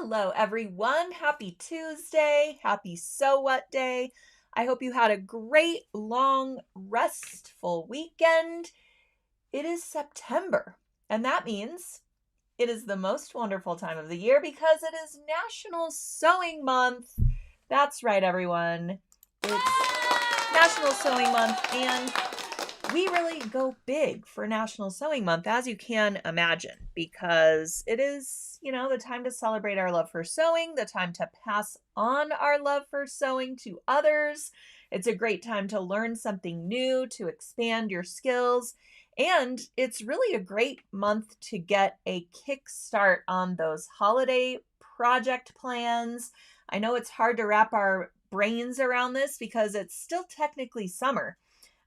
Hello, everyone. Happy Tuesday. Happy So What Day. I hope you had a great, long, restful weekend. It is September, and that means it is the most wonderful time of the year because it is National Sewing Month. That's right, everyone. It's National Sewing Month, and we really go big for National Sewing Month, as you can imagine, because it is, the time to celebrate our love for sewing, the time to pass on our love for sewing to others. It's a great time to learn something new, to expand your skills, and it's really a great month to get a kickstart on those holiday project plans. I know it's hard to wrap our brains around this because it's still technically summer.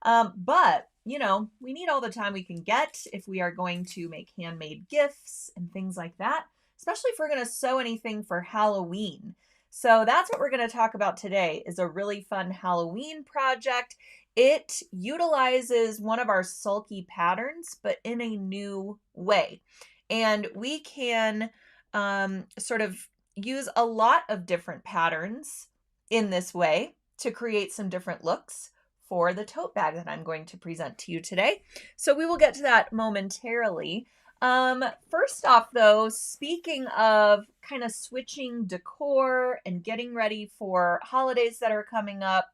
But we need all the time we can get if we are going to make handmade gifts and things like that, especially if we're going to sew anything for Halloween. So that's what we're going to talk about today is a really fun Halloween project. It utilizes one of our sulky patterns, but in a new way. And we can sort of use a lot of different patterns in this way to create some different looks for the tote bag that I'm going to present to you today. So we will get to that momentarily. First off, though, speaking of kind of switching decor and getting ready for holidays that are coming up,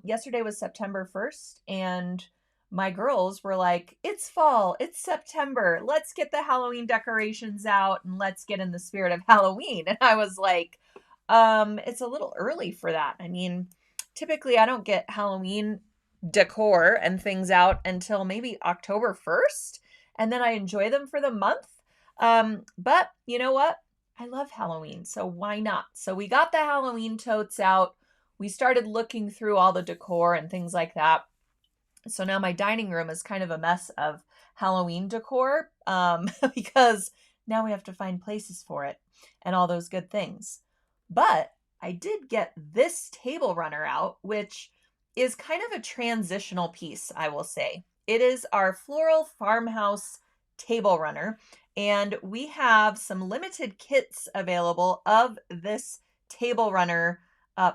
yesterday was September 1st, and my girls were like, it's fall, it's September, let's get the Halloween decorations out and let's get in the spirit of Halloween. And I was like, it's a little early for that. I mean, typically I don't get Halloween decor and things out until maybe October 1st, and then I enjoy them for the month. But you know what? I love Halloween, so why not? So we got the Halloween totes out. We started looking through all the decor and things like that. So now my dining room is kind of a mess of Halloween decor because now we have to find places for it and all those good things. But I did get this table runner out, which is kind of a transitional piece, I will say. It is our floral farmhouse table runner, and we have some limited kits available of this table runner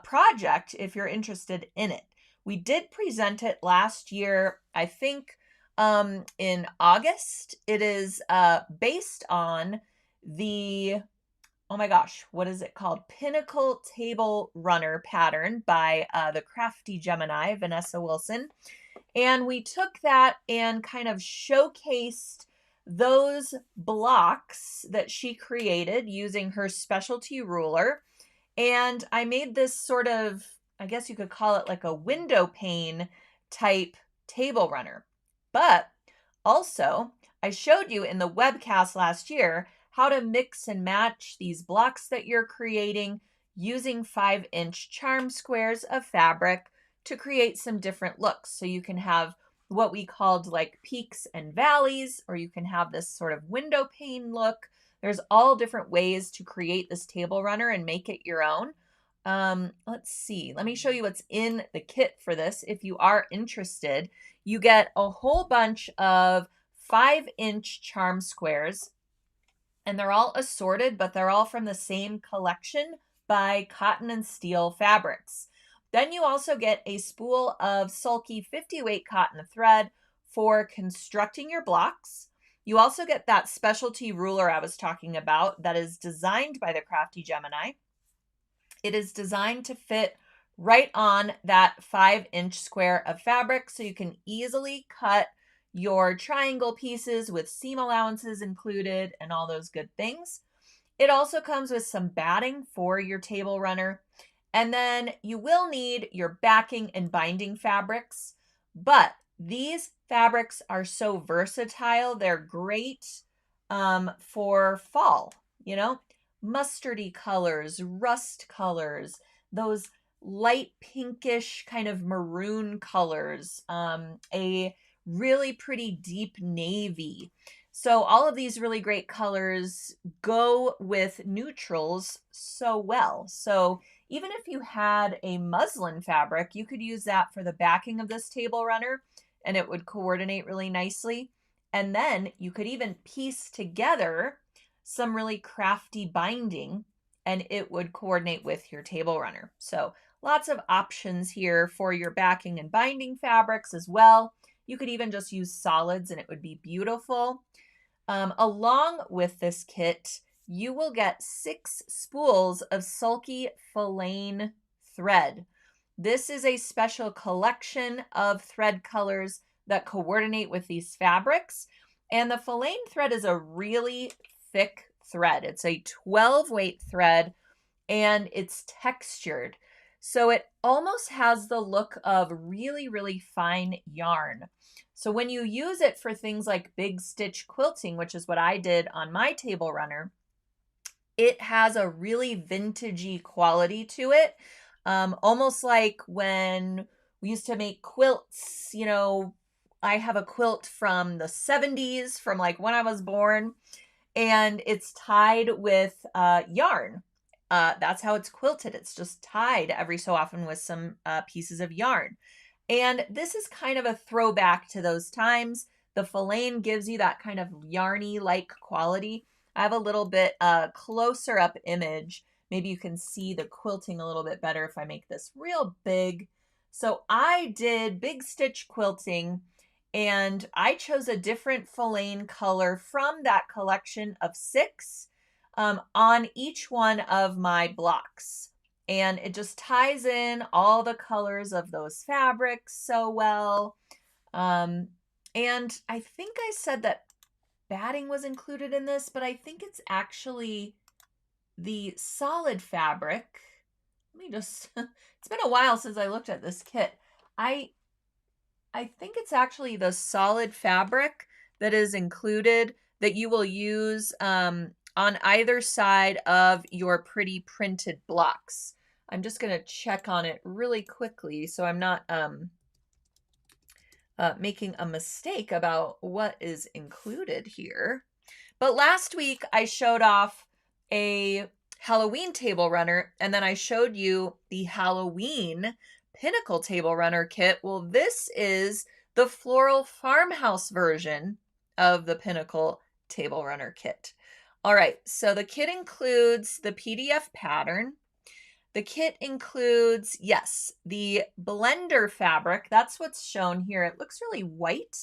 project if you're interested in it. We did present it last year, I think in August. It is based on the oh my gosh, what is it called? Pinnacle Table Runner pattern by the Crafty Gemini, Vanessa Wilson. And we took that and kind of showcased those blocks that she created using her specialty ruler. And I made this sort of, I guess you could call it like a window pane type table runner. But also, I showed you in the webcast last year how to mix and match these blocks that you're creating using 5-inch charm squares of fabric to create some different looks. So you can have what we called like peaks and valleys, or you can have this sort of window pane look. There's all different ways to create this table runner and make it your own. Let's see. Let me show you what's in the kit for this. If you are interested, you get a whole bunch of 5-inch charm squares, and they're all assorted, but they're all from the same collection by Cotton and Steel Fabrics. Then you also get a spool of sulky 50-weight cotton thread for constructing your blocks. You also get that specialty ruler I was talking about that is designed by the Crafty Gemini. It is designed to fit right on that 5-inch square of fabric, so you can easily cut your triangle pieces with seam allowances included and all those good things. It also comes with some batting for your table runner. And then you will need your backing and binding fabrics, but these fabrics are so versatile. They're great for fall, mustardy colors, rust colors, those light pinkish kind of maroon colors, a really pretty deep navy. So all of these really great colors go with neutrals so well. So even if you had a muslin fabric, you could use that for the backing of this table runner and it would coordinate really nicely. And then you could even piece together some really crafty binding, and it would coordinate with your table runner. So lots of options here for your backing and binding fabrics as well. You could even just use solids and it would be beautiful. Along with this kit, you will get 6 spools of sulky filaine thread. This is a special collection of thread colors that coordinate with these fabrics. And the filaine thread is a really thick thread. It's a 12 weight thread and it's textured. So it almost has the look of really, really fine yarn. So when you use it for things like big stitch quilting, which is what I did on my table runner, it has a really vintagey quality to it. Almost like when we used to make quilts, you know, I have a quilt from the 70s, from like when I was born, and it's tied with yarn. That's how it's quilted. It's just tied every so often with some pieces of yarn. And this is kind of a throwback to those times. The filaine gives you that kind of yarny-like quality. I have a little bit closer up image. Maybe you can see the quilting a little bit better if I make this real big. So I did big stitch quilting, and I chose a different filaine color from that collection of 6 on each one of my blocks. And it just ties in all the colors of those fabrics so well. And I think I said that batting was included in this, but I think it's actually the solid fabric. Let me just, it's been a while since I looked at this kit. I think it's actually the solid fabric that is included that you will use on either side of your pretty printed blocks. I'm just going to check on it really quickly so I'm not making a mistake about what is included here. But last week I showed off a Halloween table runner, and then I showed you the Halloween Pinnacle table runner kit. Well, this is the floral farmhouse version of the Pinnacle table runner kit. All right, so the kit includes the PDF pattern. The kit includes, yes, the blender fabric. That's what's shown here. It looks really white,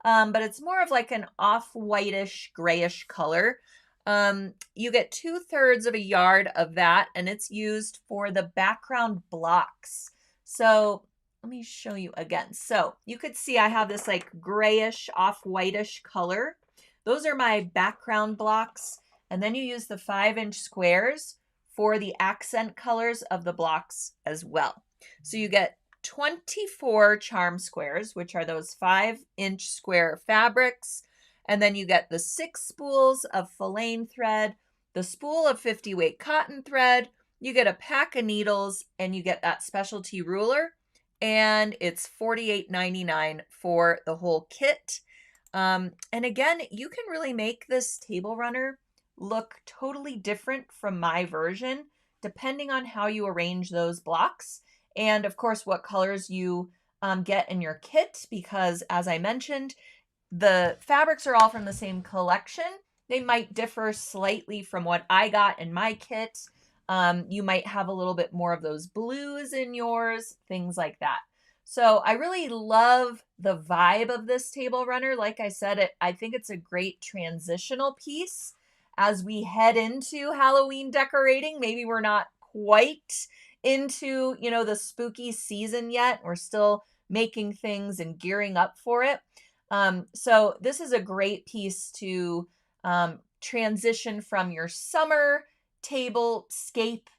but it's more of like an off-whitish, grayish color. You get 2/3 of a yard of that, and it's used for the background blocks. So let me show you again. So you could see I have this like grayish, off-whitish color. Those are my background blocks. And then you use the 5-inch squares for the accent colors of the blocks as well. So you get 24 charm squares, which are those 5-inch square fabrics. And then you get the 6 spools of filaine thread, the spool of 50 weight cotton thread, you get a pack of needles, and you get that specialty ruler. And it's $48.99 for the whole kit. And again, you can really make this table runner look totally different from my version, depending on how you arrange those blocks. And of course, what colors you get in your kit, because as I mentioned, the fabrics are all from the same collection. They might differ slightly from what I got in my kit. You might have a little bit more of those blues in yours, things like that. So I really love the vibe of this table runner. Like I said, I think it's a great transitional piece as we head into Halloween decorating. Maybe we're not quite into, you know, the spooky season yet. We're still making things and gearing up for it. So this is a great piece to transition from your summer table scape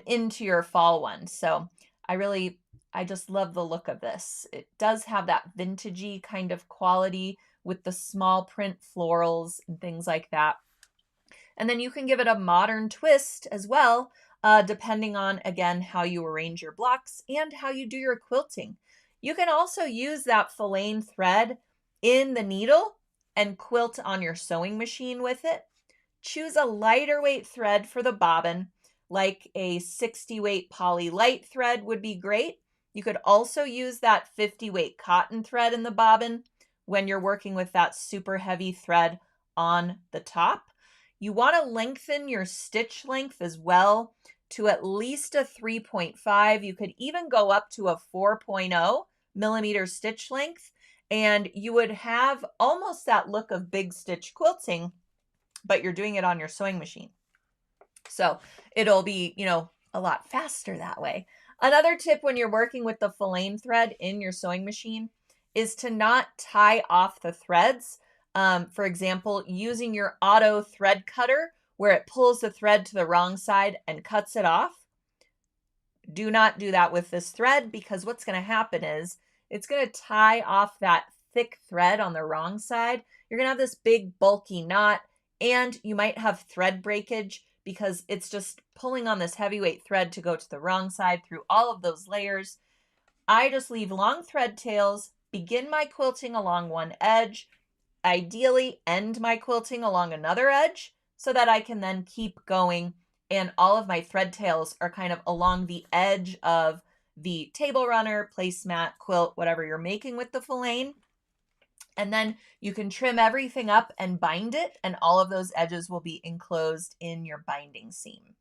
into your fall one. So I just love the look of this. It does have that vintagey kind of quality with the small print florals and things like that. And then you can give it a modern twist as well, depending on, again, how you arrange your blocks and how you do your quilting. You can also use that filaine thread in the needle and quilt on your sewing machine with it. Choose a lighter weight thread for the bobbin, like a 60 weight poly light thread would be great. You could also use that 50 weight cotton thread in the bobbin when you're working with that super heavy thread on the top. You want to lengthen your stitch length as well to at least a 3.5. You could even go up to a 4.0 millimeter stitch length, and you would have almost that look of big stitch quilting, but you're doing it on your sewing machine. So it'll be, a lot faster that way. Another tip when you're working with the filane thread in your sewing machine is to not tie off the threads. For example, using your auto thread cutter where it pulls the thread to the wrong side and cuts it off. Do not do that with this thread, because what's going to happen is it's going to tie off that thick thread on the wrong side. You're going to have this big bulky knot, and you might have thread breakage because it's just pulling on this heavyweight thread to go to the wrong side through all of those layers. I just leave long thread tails, begin my quilting along one edge, ideally end my quilting along another edge so that I can then keep going, and all of my thread tails are kind of along the edge of the table runner, placemat, quilt, whatever you're making with the filane. And then you can trim everything up and bind it, and all of those edges will be enclosed in your binding seam.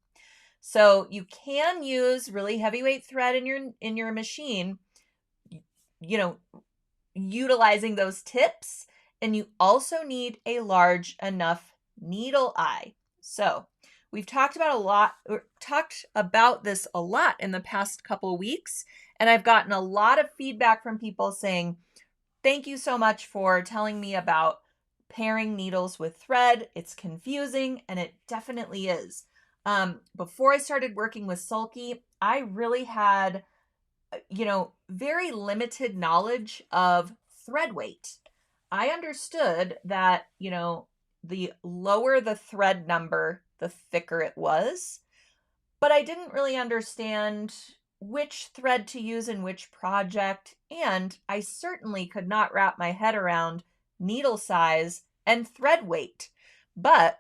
So you can use really heavyweight thread in your machine, utilizing those tips, and you also need a large enough needle eye. So we've talked about this a lot in the past couple weeks, and I've gotten a lot of feedback from people saying, thank you so much for telling me about pairing needles with thread. It's confusing, and it definitely is. Before I started working with Sulky, I really had, very limited knowledge of thread weight. I understood that, the lower the thread number, the thicker it was, but I didn't really understand which thread to use in which project, and I certainly could not wrap my head around needle size and thread weight. But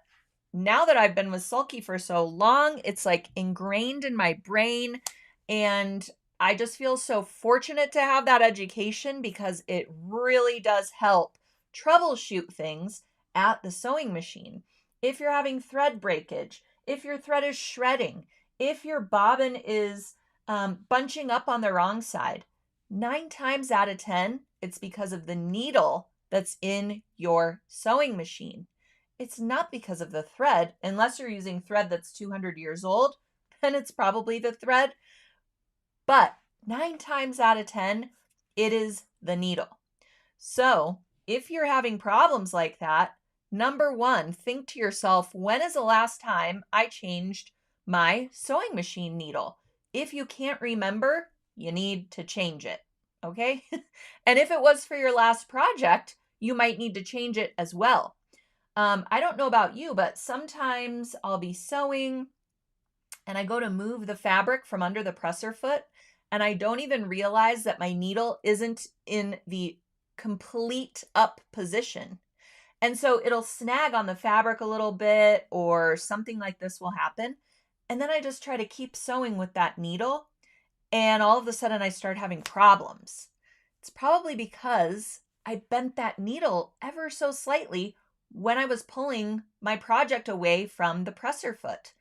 now that I've been with Sulky for so long, it's like ingrained in my brain, and I just feel so fortunate to have that education, because it really does help troubleshoot things at the sewing machine. If you're having thread breakage, if your thread is shredding, if your bobbin is bunching up on the wrong side, 9 times out of 10, it's because of the needle that's in your sewing machine. It's not because of the thread, unless you're using thread that's 200 years old, then it's probably the thread. But 9 times out of 10, it is the needle. So if you're having problems like that, number one, think to yourself, when is the last time I changed my sewing machine needle? If you can't remember, you need to change it, okay? And if it was for your last project, you might need to change it as well. I don't know about you, but sometimes I'll be sewing and I go to move the fabric from under the presser foot, and I don't even realize that my needle isn't in the complete up position. And so it'll snag on the fabric a little bit, or something like this will happen. And then I just try to keep sewing with that needle, and all of a sudden I start having problems. It's probably because I bent that needle ever so slightly when I was pulling my project away from the presser foot.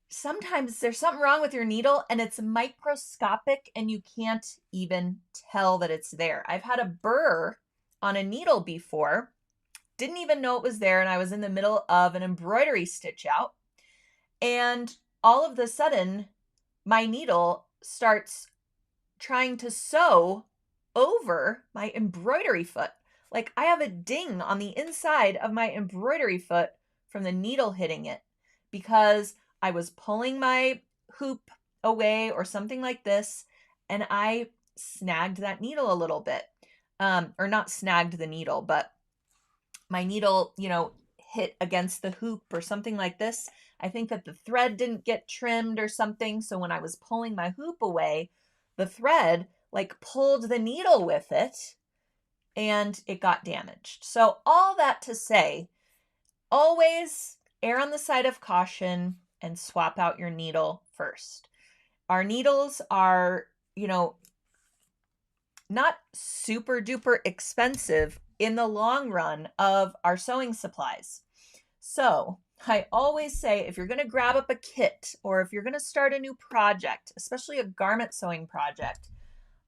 Sometimes there's something wrong with your needle and it's microscopic and you can't even tell that it's there. I've had a burr on a needle before, didn't even know it was there, and I was in the middle of an embroidery stitch out, and all of a sudden my needle starts trying to sew over my embroidery foot. Like, I have a ding on the inside of my embroidery foot from the needle hitting it, because I was pulling my hoop away or something like this, and I snagged that needle a little bit. Or not snagged the needle, but my needle, hit against the hoop or something like this. I think that the thread didn't get trimmed or something. So when I was pulling my hoop away, the thread pulled the needle with it, and it got damaged. So all that to say, always err on the side of caution and swap out your needle first. Our needles are, not super duper expensive in the long run of our sewing supplies. So I always say, if you're going to grab up a kit or if you're going to start a new project, especially a garment sewing project,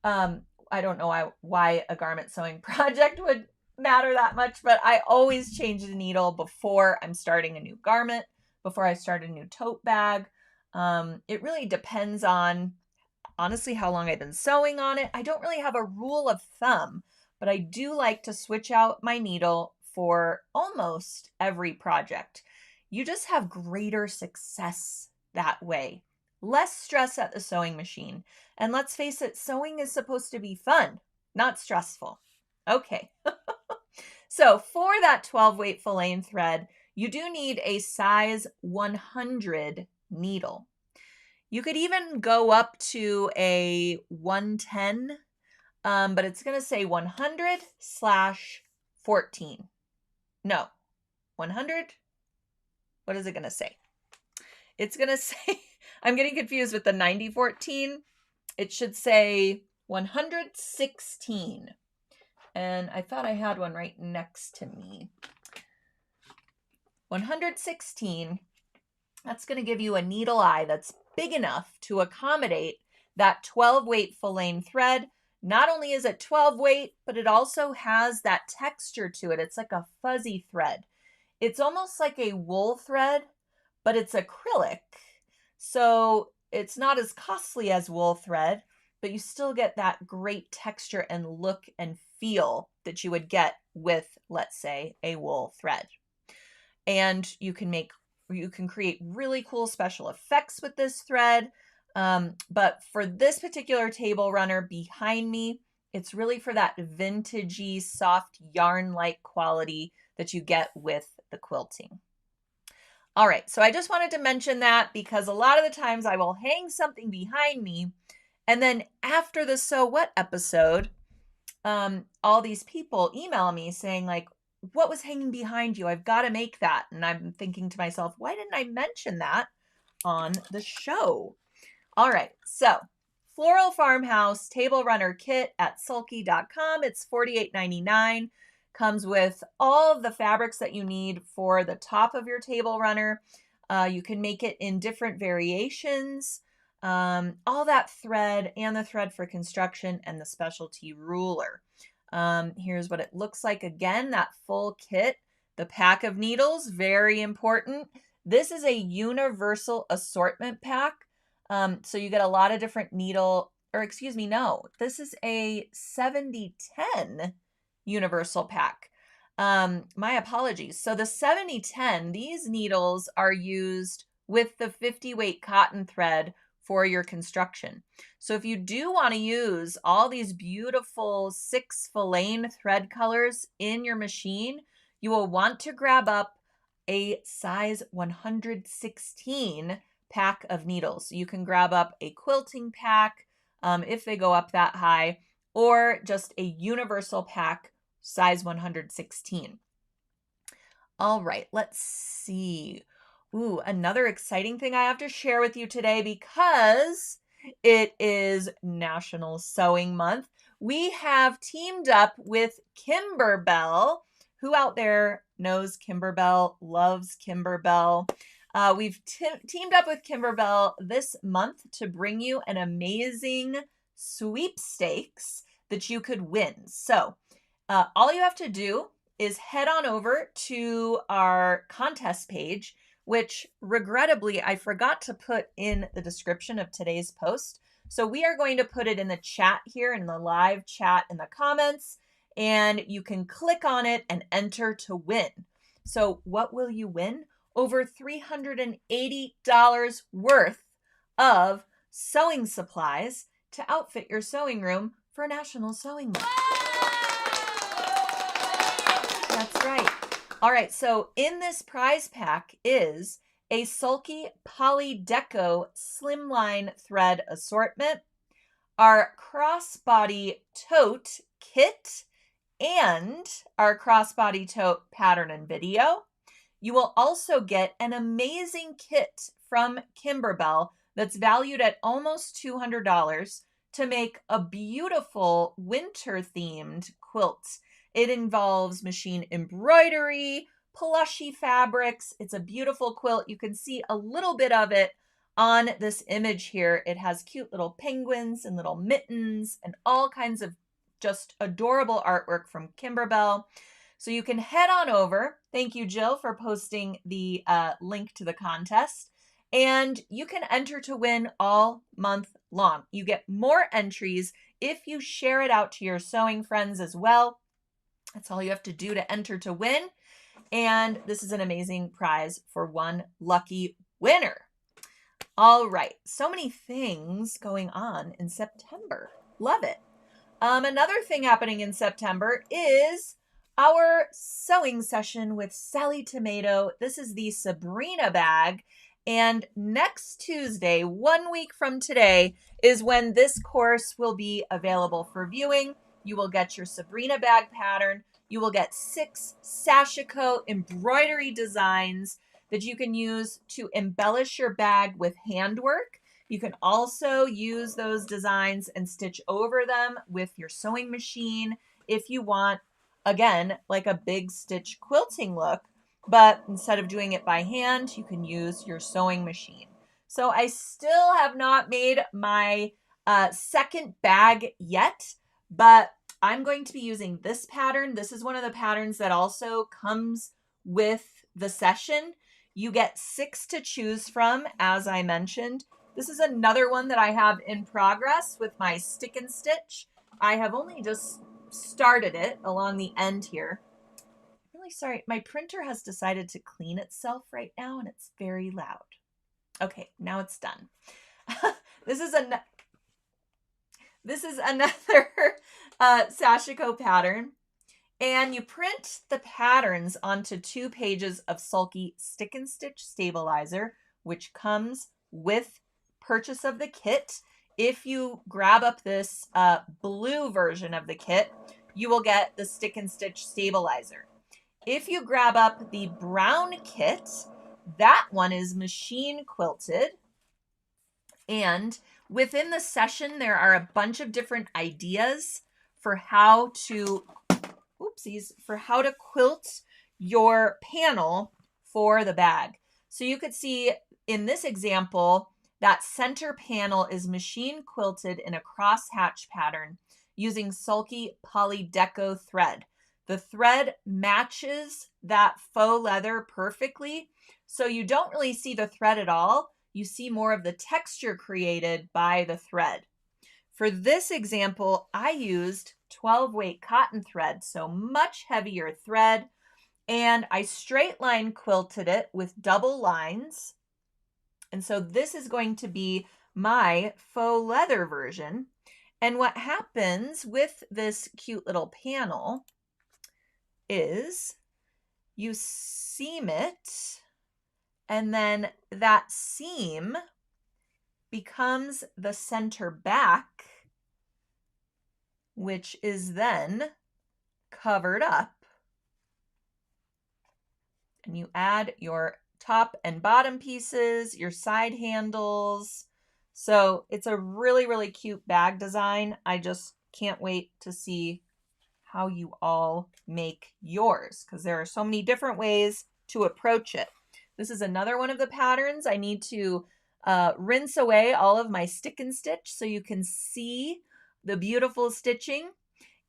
I don't know why a garment sewing project would matter that much, but I always change the needle before I'm starting a new garment, before I start a new tote bag. It really depends on, honestly, how long I've been sewing on it. I don't really have a rule of thumb, but I do like to switch out my needle for almost every project. You just have greater success that way. Less stress at the sewing machine. And let's face it, sewing is supposed to be fun, not stressful. Okay. So for that 12 weight filet thread, you do need a size 100 needle. You could even go up to a 110, but it's going to say 100/14. No, 100. What is it going to say? It's going to say, I'm getting confused with the 90/14. It should say 116. And I thought I had one right next to me. 116. That's going to give you a needle eye that's big enough to accommodate that 12 weight filet thread. Not only is it 12 weight, but it also has that texture to it. It's like a fuzzy thread. It's almost like a wool thread, but it's acrylic. So it's not as costly as wool thread, but you still get that great texture and look and feel that you would get with, let's say, a wool thread. And you can create really cool special effects with this thread. But for this particular table runner behind me, it's really for that vintagey, soft yarn-like quality that you get with the quilting. All right, so I just wanted to mention that because a lot of the times I will hang something behind me, and then after the So What episode, all these people email me saying like, what was hanging behind you? I've got to make that. And I'm thinking to myself, why didn't I mention that on the show? All right, so Floral Farmhouse Table Runner Kit at sulky.com. It's $48.99. Comes with all of the fabrics that you need for the top of your table runner. You can make it in different variations. All that thread and the thread for construction and the specialty ruler. Here's what it looks like. Again, that full kit. The pack of needles, very important. This is a universal assortment pack. So you get a lot of different needle, or excuse me, no, this is a 70/10 universal pack. My apologies. So the 70/10, these needles are used with the 50 weight cotton thread for your construction. So if you do want to use all these beautiful 6 filet thread colors in your machine, you will want to grab up a size 116 pack of needles. You can grab up a quilting pack if they go up that high, or just a universal pack size 116. All right, let's see. Ooh, another exciting thing I have to share with you today because it is National Sewing Month. We have teamed up with Kimberbell. Who out there knows Kimberbell, loves Kimberbell? We've teamed up with Kimberbell this month to bring you an amazing sweepstakes that you could win. So all you have to do is head on over to our contest page, which regrettably I forgot to put in the description of today's post. So we are going to put it in the chat here, in the live chat in the comments, and you can click on it and enter to win. So what will you win? Over $380 worth of sewing supplies to outfit your sewing room for National Sewing Month. That's right. All right, so in this prize pack is a Sulky Poly Deco Slimline Thread Assortment, our Crossbody Tote Kit, and our Crossbody Tote Pattern and Video. You will also get an amazing kit from Kimberbell that's valued at almost $200 to make a beautiful winter-themed quilt. It involves machine embroidery, plushy fabrics. It's a beautiful quilt. You can see a little bit of it on this image here. It has cute little penguins and little mittens and all kinds of just adorable artwork from Kimberbell. So you can head on over. Thank you, Jill, for posting the link to the contest. And you can enter to win all month long. You get more entries if you share it out to your sewing friends as well. That's all you have to do to enter to win. And this is an amazing prize for one lucky winner. All right, so many things going on in September. Love it. Another thing happening in September is our sewing session with Sally Tomato. This is the Sabrina bag. And next Tuesday, 1 week from today, is when this course will be available for viewing. You will get your Sabrina bag pattern. You will get 6 Sashiko embroidery designs that you can use to embellish your bag with handwork. You can also use those designs and stitch over them with your sewing machine if you want, again, like a big stitch quilting look, but instead of doing it by hand, you can use your sewing machine. So I still have not made my second bag yet, but I'm going to be using this pattern. This is one of the patterns that also comes with the session. You get 6 to choose from, as I mentioned. This is another one that I have in progress with my stick and stitch. I have only just started it along the end here. I'm really sorry. My printer has decided to clean itself right now, and it's very loud. Okay, now it's done. This is another Sashiko pattern. And you print the patterns onto 2 pages of Sulky Stick and Stitch Stabilizer, which comes with purchase of the kit. If you grab up this blue version of the kit, you will get the Stick and Stitch Stabilizer. If you grab up the brown kit, that one is machine quilted. And within the session, there are a bunch of different ideas for how to quilt your panel for the bag. So you could see in this example, that center panel is machine quilted in a crosshatch pattern using Sulky Poly Deco thread. The thread matches that faux leather perfectly, so you don't really see the thread at all. You see more of the texture created by the thread. For this example, I used 12 weight cotton thread, so much heavier thread, and I straight line quilted it with double lines. And so this is going to be my faux leather version. And what happens with this cute little panel is you seam it, and then that seam becomes the center back, which is then covered up. And you add your top and bottom pieces, your side handles. So it's a really, really cute bag design. I just can't wait to see how you all make yours, because there are so many different ways to approach it. This is another one of the patterns. I need to rinse away all of my stick and stitch so you can see the beautiful stitching.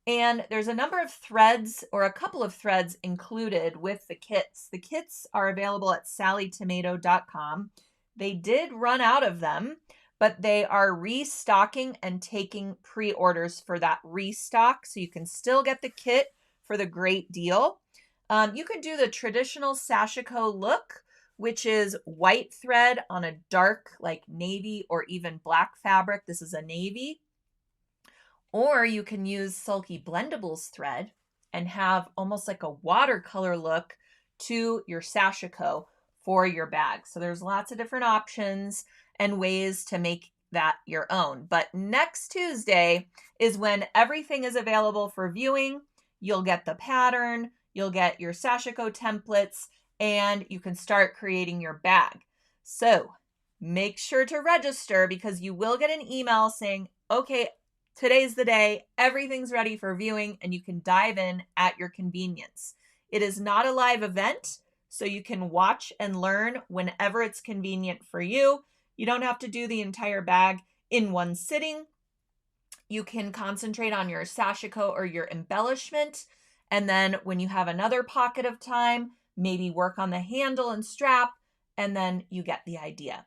And there's a number of threads, or a couple of threads, included with the kits. The kits are available at sallytomato.com. They did run out of them, but they are restocking and taking pre-orders for that restock. So you can still get the kit for the great deal. You can do the traditional Sashiko look, which is white thread on a dark, like navy or even black fabric. This is a navy. Or you can use Sulky Blendables thread and have almost like a watercolor look to your Sashiko for your bag. So there's lots of different options and ways to make that your own. But next Tuesday is when everything is available for viewing. You'll get the pattern, you'll get your Sashiko templates, and you can start creating your bag. So make sure to register, because you will get an email saying, okay, today's the day, everything's ready for viewing, and you can dive in at your convenience. It is not a live event, so you can watch and learn whenever it's convenient for you. You don't have to do the entire bag in one sitting. You can concentrate on your sashiko or your embellishment. And then when you have another pocket of time, maybe work on the handle and strap, and then you get the idea.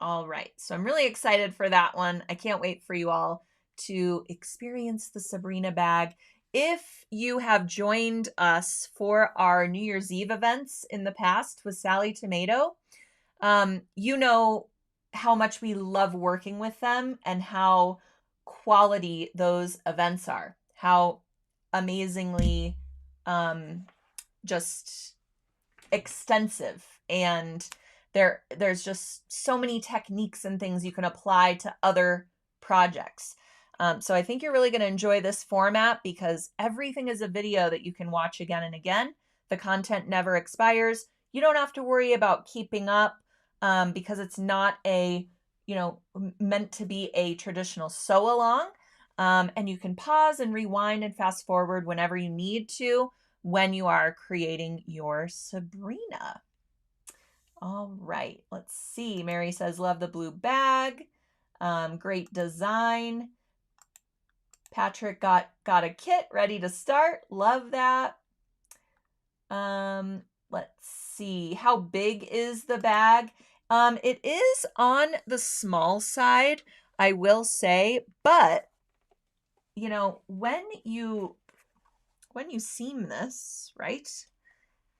All right, so I'm really excited for that one. I can't wait for you all to experience the Sabrina bag. If you have joined us for our New Year's Eve events in the past with Sally Tomato, you know how much we love working with them and how quality those events are, how amazingly just extensive, and there's just so many techniques and things you can apply to other projects. So I think you're really going to enjoy this format because everything is a video that you can watch again and again. The content never expires. You don't have to worry about keeping up because it's not meant to be a traditional sew along. And you can pause and rewind and fast forward whenever you need to when you are creating your Sabrina. All right, let's see. Mary says, love the blue bag. Great design. Patrick got a kit ready to start. Love that. Let's see. How big is the bag? It is on the small side, I will say, but you know, when you seam this, right,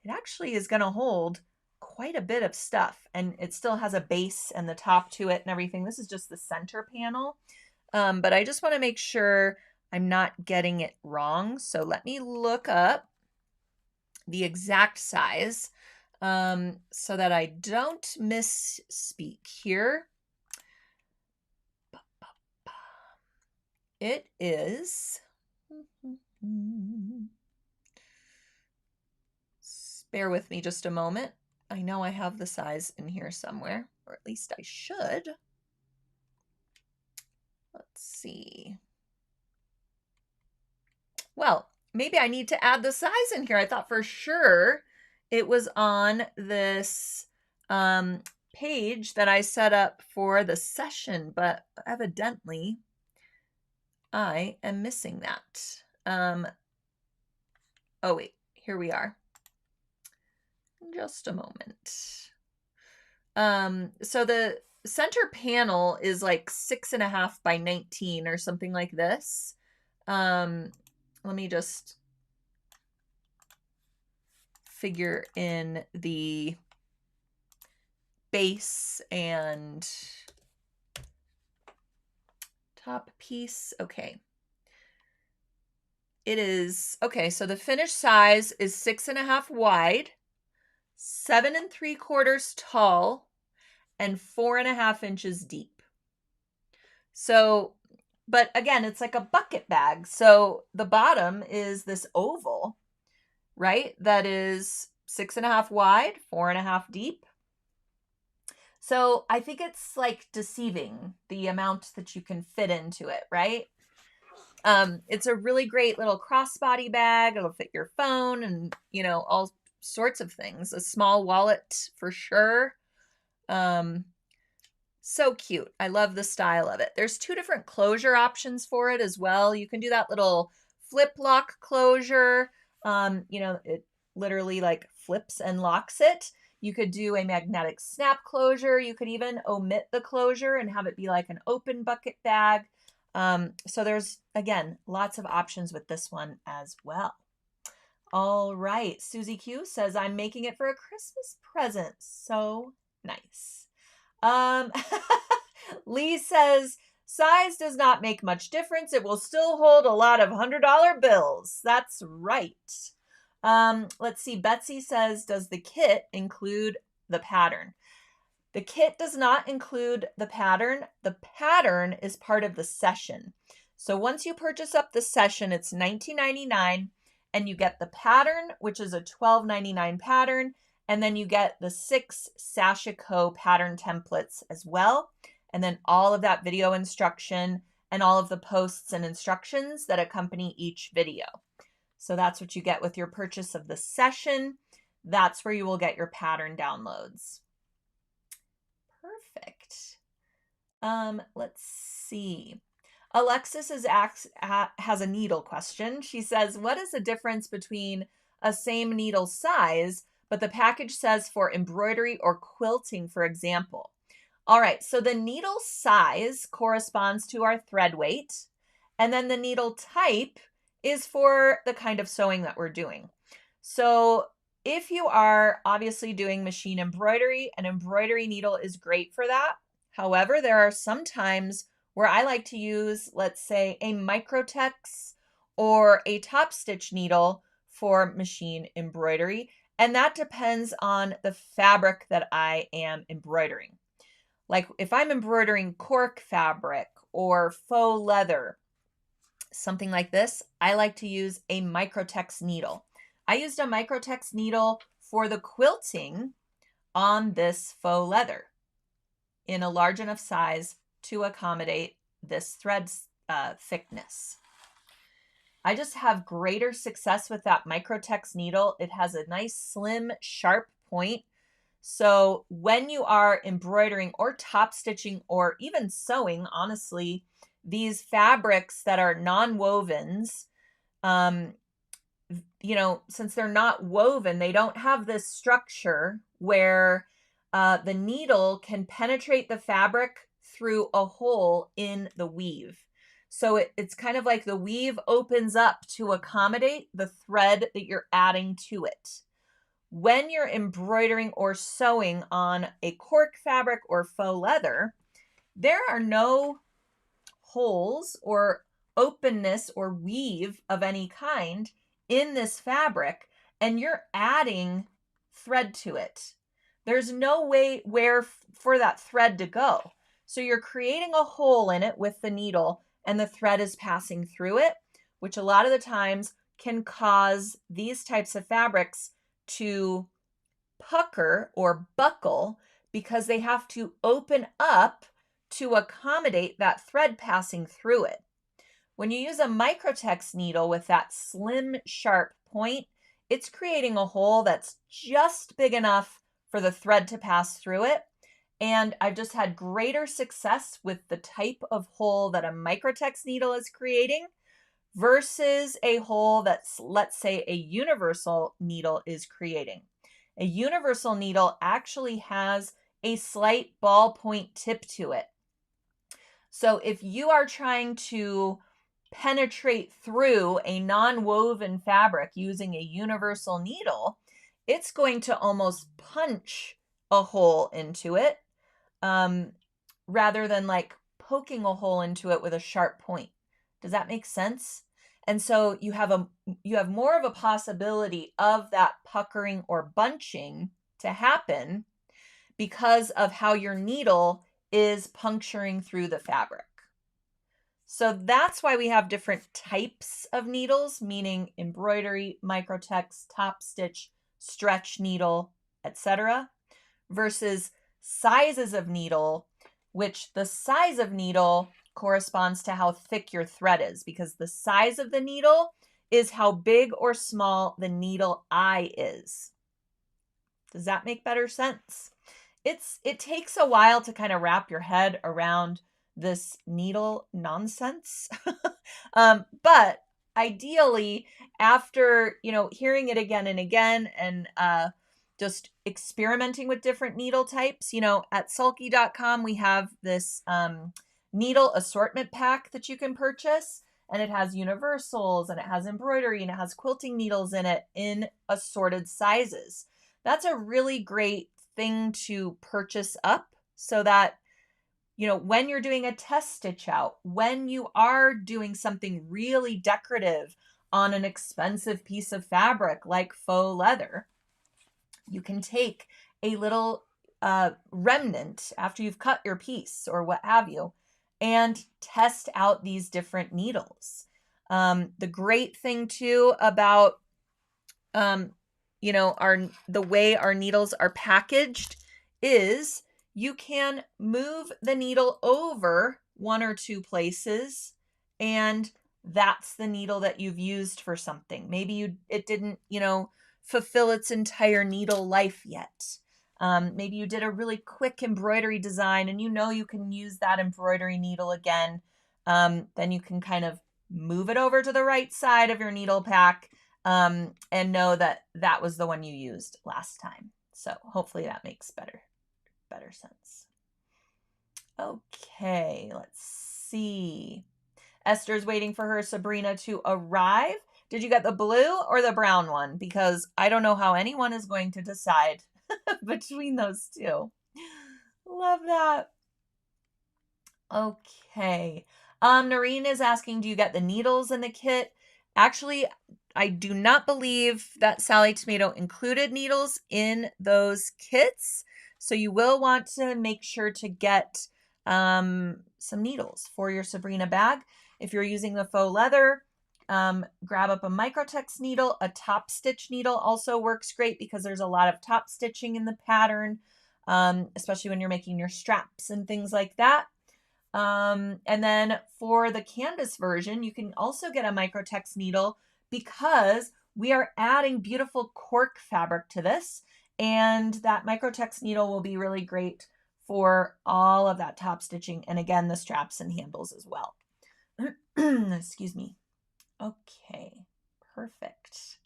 it actually is going to hold quite a bit of stuff, and it still has a base and the top to it and everything. This is just the center panel. But I just want to make sure I'm not getting it wrong. So let me look up the exact size so that I don't misspeak here. It is, bear with me just a moment. I know I have the size in here somewhere, or at least I should. Let's see. Well, maybe I need to add the size in here. I thought for sure it was on this page that I set up for the session, but evidently I am missing that. Oh wait, here we are. Just a moment. So the center panel is like 6.5 by 19 or something like this. Let me just figure in the base and top piece. Okay. It is, okay, so the finished size is 6.5 wide, 7 3/4 tall, and 4.5 inches deep. So, but again, it's like a bucket bag. So the bottom is this oval, right? That is 6.5 wide, 4.5 deep. So I think it's like deceiving the amount that you can fit into it, right? It's a really great little crossbody bag. It'll fit your phone and, you know, all sorts of things. A small wallet for sure. So cute. I love the style of it. There's 2 different closure options for it as well. You can do that little flip lock closure. You know, it literally like flips and locks it. You could do a magnetic snap closure. You could even omit the closure and have it be like an open bucket bag. So there's, again, lots of options with this one as well. All right. Susie Q says, I'm making it for a Christmas present. So nice. Lee says, size does not make much difference. It will still hold a lot of $100 bills. That's right. Let's see. Betsy says, does the kit include the pattern? The kit does not include the pattern. The pattern is part of the session. So once you purchase up the session, it's $19.99, and you get the pattern, which is a $12.99 pattern, and then you get the 6 Sashiko pattern templates as well, and then all of that video instruction and all of the posts and instructions that accompany each video. So that's what you get with your purchase of the session. That's where you will get your pattern downloads. Perfect. Let's see. Alexis has a needle question. She says, what is the difference between a same needle size, but the package says for embroidery or quilting, for example? All right, so the needle size corresponds to our thread weight, and then the needle type is for the kind of sewing that we're doing. So if you are obviously doing machine embroidery, an embroidery needle is great for that. However, there are some times where I like to use, let's say, a microtex or a top stitch needle for machine embroidery, and that depends on the fabric that I am embroidering. Like if I'm embroidering cork fabric or faux leather, something like this, I like to use a microtex needle. I used a microtex needle for the quilting on this faux leather in a large enough size to accommodate this thread thickness. I just have greater success with that microtex needle. It has a nice slim, sharp point. So when you are embroidering or top stitching or even sewing, honestly, these fabrics that are non-wovens, since they're not woven, they don't have this structure where the needle can penetrate the fabric through a hole in the weave. So it's kind of like the weave opens up to accommodate the thread that you're adding to it. When you're embroidering or sewing on a cork fabric or faux leather, there are no holes or openness or weave of any kind in this fabric, and you're adding thread to it. There's no way where for that thread to go. So you're creating a hole in it with the needle, and the thread is passing through it, which a lot of the times can cause these types of fabrics to pucker or buckle because they have to open up to accommodate that thread passing through it. When you use a microtex needle with that slim, sharp point, it's creating a hole that's just big enough for the thread to pass through it. And I've just had greater success with the type of hole that a microtex needle is creating versus a hole that's, let's say, a universal needle is creating. A universal needle actually has a slight ballpoint tip to it. So if you are trying to penetrate through a non-woven fabric using a universal needle, it's going to almost punch a hole into it rather than like poking a hole into it with a sharp point. Does that make sense? And so you have more of a possibility of that puckering or bunching to happen because of how your needle is puncturing through the fabric. So that's why we have different types of needles, meaning embroidery, microtex, top stitch, stretch needle, etc., versus sizes of needle, which the size of needle corresponds to how thick your thread is, because the size of the needle is how big or small the needle eye is. Does that make better sense? It takes a while to kind of wrap your head around this needle nonsense. But ideally, after, hearing it again and again and just experimenting with different needle types, at sulky.com, we have this needle assortment pack that you can purchase, and it has universals and it has embroidery and it has quilting needles in it in assorted sizes. That's a really great thing to purchase up so that, when you're doing a test stitch out, when you are doing something really decorative on an expensive piece of fabric like faux leather, you can take a little remnant after you've cut your piece or what have you and test out these different needles. The great thing too about the way our needles are packaged is you can move the needle over one or two places and that's the needle that you've used for something. Maybe it didn't, fulfill its entire needle life yet. Maybe you did a really quick embroidery design and you can use that embroidery needle again. Then you can kind of move it over to the right side of your needle pack and know that that was the one you used last time. So hopefully that makes better sense. Okay, let's see. Esther's waiting for her Sabrina to arrive. Did you get the blue or the brown one? Because I don't know how anyone is going to decide between those two. Love that. Okay. Noreen is asking, do you get the needles in the kit? Actually, I do not believe that Sally Tomato included needles in those kits. So you will want to make sure to get some needles for your Sabrina bag. If you're using the faux leather, grab up a Microtex needle. A top stitch needle also works great because there's a lot of top stitching in the pattern, especially when you're making your straps and things like that. And then for the canvas version, you can also get a Microtex needle because we are adding beautiful cork fabric to this. And that Microtex needle will be really great for all of that top stitching. And again, the straps and handles as well. Excuse me. Okay, perfect.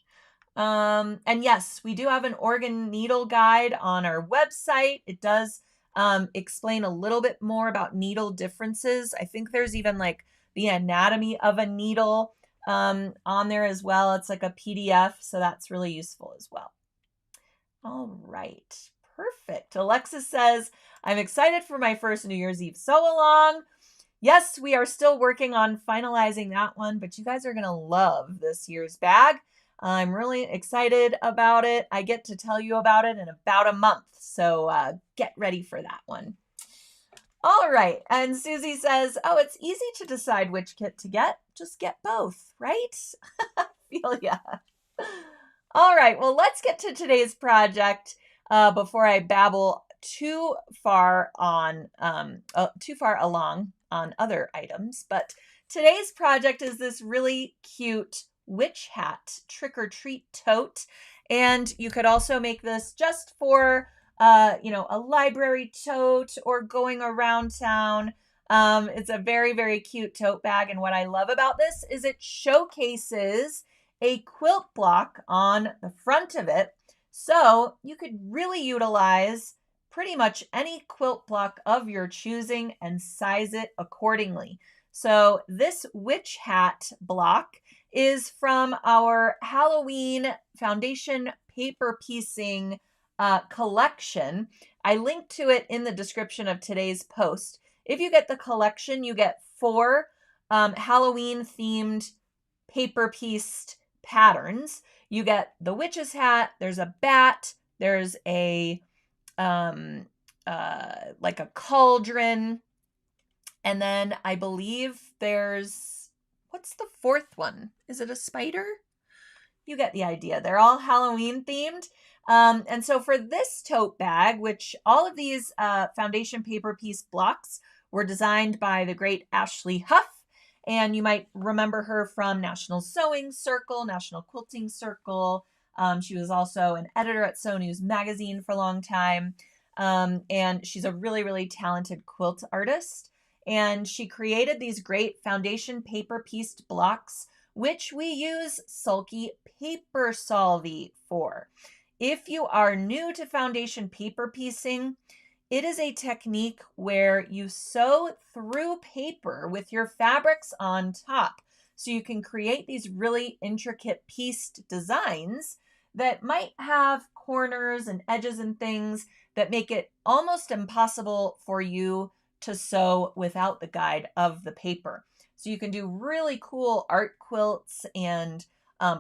And yes, we do have an organ needle guide on our website. It does explain a little bit more about needle differences. I think there's even like the anatomy of a needle on there as well. It's like a PDF, so that's really useful as well. All right, perfect. Alexis says, I'm excited for my first New Year's Eve sew-along. Yes, we are still working on finalizing that one, but you guys are going to love this year's bag. I'm really excited about it. I get to tell you about it in about a month, so get ready for that one. All right, and Susie says, oh, it's easy to decide which kit to get. Just get both, right? Feel ya. All right, well, let's get to today's project before I babble too far along on other items. But today's project is this really cute witch hat trick-or-treat tote. And you could also make this just for, a library tote or going around town. It's a very, very cute tote bag. And what I love about this is it showcases a quilt block on the front of it. So you could really utilize pretty much any quilt block of your choosing and size it accordingly. So this witch hat block is from our Halloween foundation paper piecing collection. I linked to it in the description of today's post. If you get the collection, you get 4 Halloween themed paper pieced patterns. You get the witch's hat, there's a bat, there's a like a cauldron, and then I believe there's, what's the 4th one? Is it a spider? You get the idea. They're all Halloween themed. And so for this tote bag, which all of these foundation paper piece blocks were designed by the great Ashley Hough. And you might remember her from National Sewing Circle, National Quilting Circle. She was also an editor at Sew News magazine for a long time. And she's a really, really talented quilt artist. And she created these great foundation paper pieced blocks, which we use Sulky Paper Solvy for. If you are new to foundation paper piecing, it is a technique where you sew through paper with your fabrics on top. So you can create these really intricate pieced designs that might have corners and edges and things that make it almost impossible for you to sew without the guide of the paper. So you can do really cool art quilts and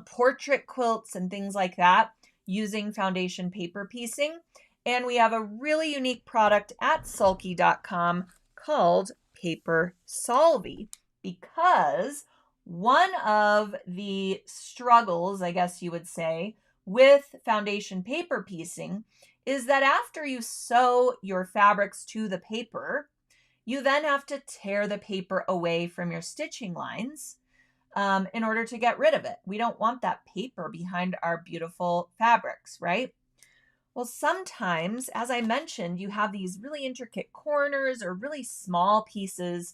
portrait quilts and things like that using foundation paper piecing. And we have a really unique product at sulky.com called Paper Solvy, because one of the struggles, I guess you would say, with foundation paper piecing is that after you sew your fabrics to the paper, you then have to tear the paper away from your stitching lines. in order to get rid of it. We don't want that paper behind our beautiful fabrics, right? Well, sometimes, as I mentioned, you have these really intricate corners or really small pieces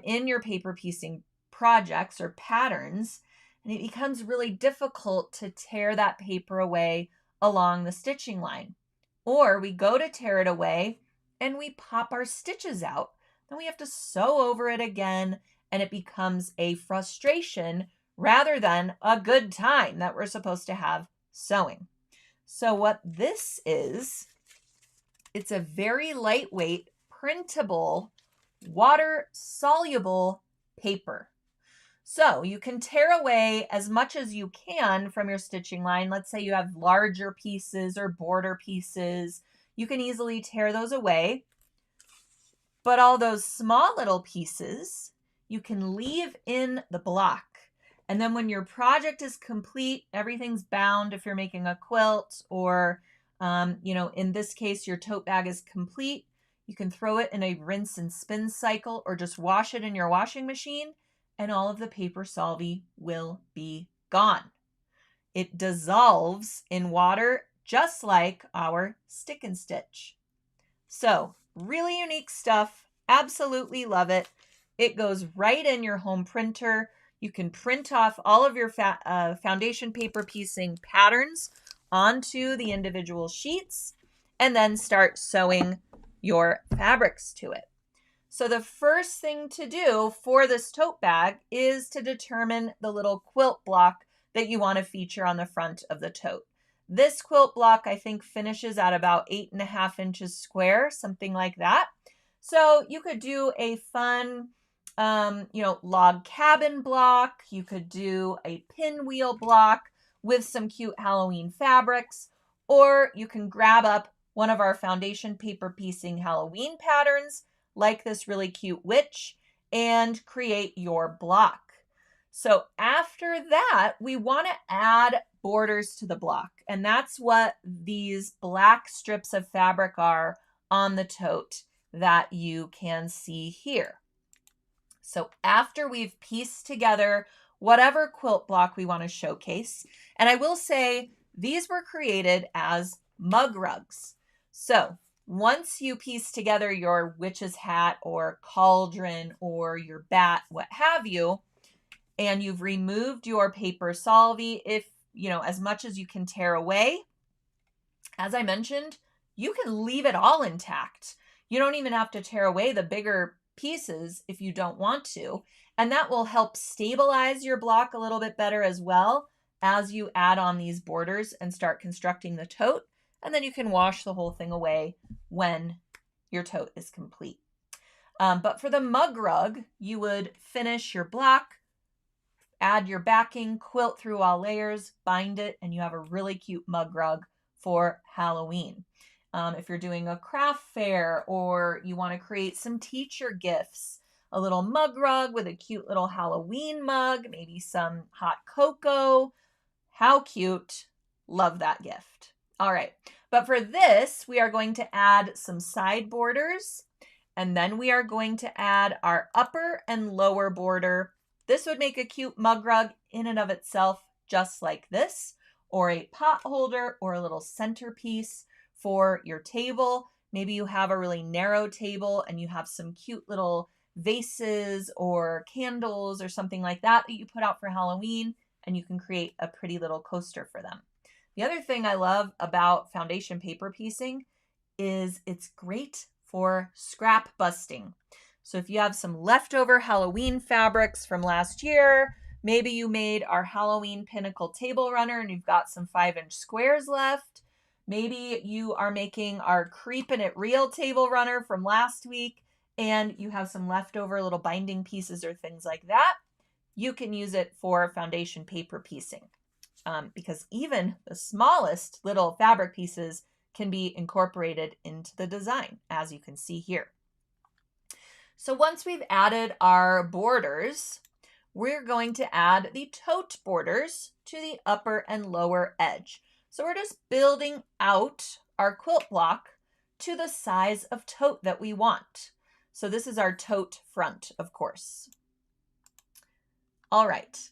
in your paper piecing projects or patterns, and it becomes really difficult to tear that paper away along the stitching line. Or we go to tear it away and we pop our stitches out. Then we have to sew over it again, and it becomes a frustration rather than a good time that we're supposed to have sewing. So what this is, it's a very lightweight, printable, water-soluble paper. So you can tear away as much as you can from your stitching line. Let's say you have larger pieces or border pieces. You can easily tear those away. But all those small little pieces, you can leave in the block. And then when your project is complete, everything's bound if you're making a quilt or, in this case, your tote bag is complete. You can throw it in a rinse and spin cycle or just wash it in your washing machine, and all of the paper solvy will be gone. It dissolves in water just like our stick and stitch. So really unique stuff. Absolutely love it. It goes right in your home printer. You can print off all of your foundation paper piecing patterns onto the individual sheets and then start sewing your fabrics to it. So the first thing to do for this tote bag is to determine the little quilt block that you want to feature on the front of the tote. This quilt block, I think, finishes at about 8.5 inches square, something like that. So you could do a fun, log cabin block. You could do a pinwheel block with some cute Halloween fabrics, or you can grab up one of our foundation paper piecing Halloween patterns, like this really cute witch, and create your block. So after that, we want to add borders to the block, and that's what these black strips of fabric are on the tote that you can see here. So after we've pieced together whatever quilt block we want to showcase, and I will say these were created as mug rugs. So once you piece together your witch's hat or cauldron or your bat, what have you, and you've removed your paper solvy, if, as much as you can tear away, as I mentioned, you can leave it all intact. You don't even have to tear away the bigger pieces if you don't want to. And that will help stabilize your block a little bit better as well as you add on these borders and start constructing the tote. And then you can wash the whole thing away when your tote is complete. But for the mug rug, you would finish your block, add your backing, quilt through all layers, bind it, and you have a really cute mug rug for Halloween. If you're doing a craft fair or you want to create some teacher gifts, a little mug rug with a cute little Halloween mug, maybe some hot cocoa. How cute. Love that gift. All right. But for this, we are going to add some side borders, and then we are going to add our upper and lower border. This would make a cute mug rug in and of itself, just like this, or a pot holder or a little centerpiece for your table. Maybe you have a really narrow table and you have some cute little vases or candles or something like that that you put out for Halloween, and you can create a pretty little coaster for them. The other thing I love about foundation paper piecing is it's great for scrap busting. So if you have some leftover Halloween fabrics from last year, maybe you made our Halloween pinnacle table runner and you've got some 5-inch squares left. Maybe you are making our Creepin' It Real table runner from last week and you have some leftover little binding pieces or things like that. You can use it for foundation paper piecing because even the smallest little fabric pieces can be incorporated into the design, as you can see here. So once we've added our borders, we're going to add the tote borders to the upper and lower edge. So we're just building out our quilt block to the size of tote that we want. So this is our tote front, of course. All right.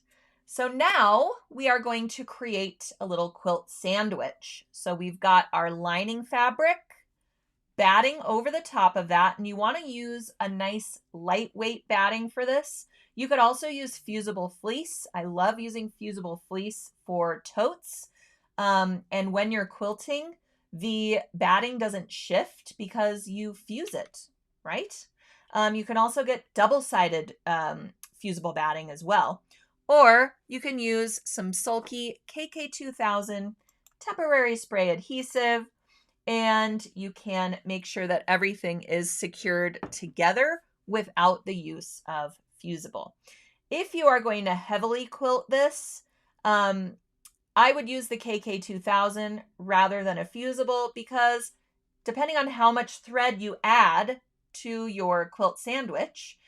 So now we are going to create a little quilt sandwich. So we've got our lining fabric, batting over the top of that, and you want to use a nice lightweight batting for this. You could also use fusible fleece. I love using fusible fleece for totes. And when you're quilting, the batting doesn't shift because you fuse it, right? You can also get double-sided fusible batting as well. Or you can use some Sulky KK2000 temporary spray adhesive, and you can make sure that everything is secured together without the use of fusible. If you are going to heavily quilt this, I would use the KK2000 rather than a fusible, because depending on how much thread you add to your quilt sandwich,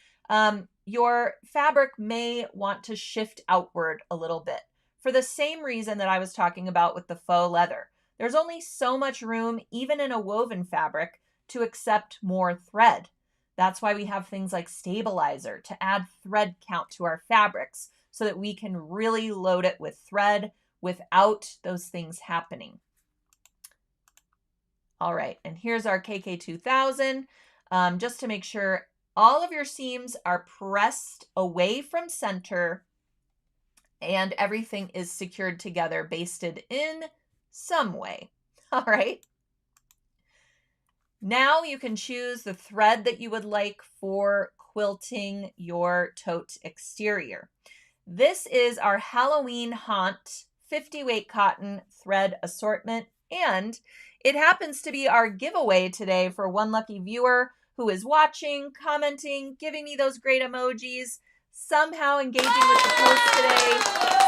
your fabric may want to shift outward a little bit, for the same reason that I was talking about with the faux leather. There's only so much room, even in a woven fabric, to accept more thread. That's why we have things like stabilizer to add thread count to our fabrics, so that we can really load it with thread without those things happening. All right, and here's our KK2000. Just to make sure all of your seams are pressed away from center and everything is secured together, basted in some way. All right. Now you can choose the thread that you would like for quilting your tote exterior. This is our Halloween Haunt 50 weight cotton thread assortment, and it happens to be our giveaway today for one lucky viewer who is watching, commenting, giving me those great emojis, somehow engaging with the post today.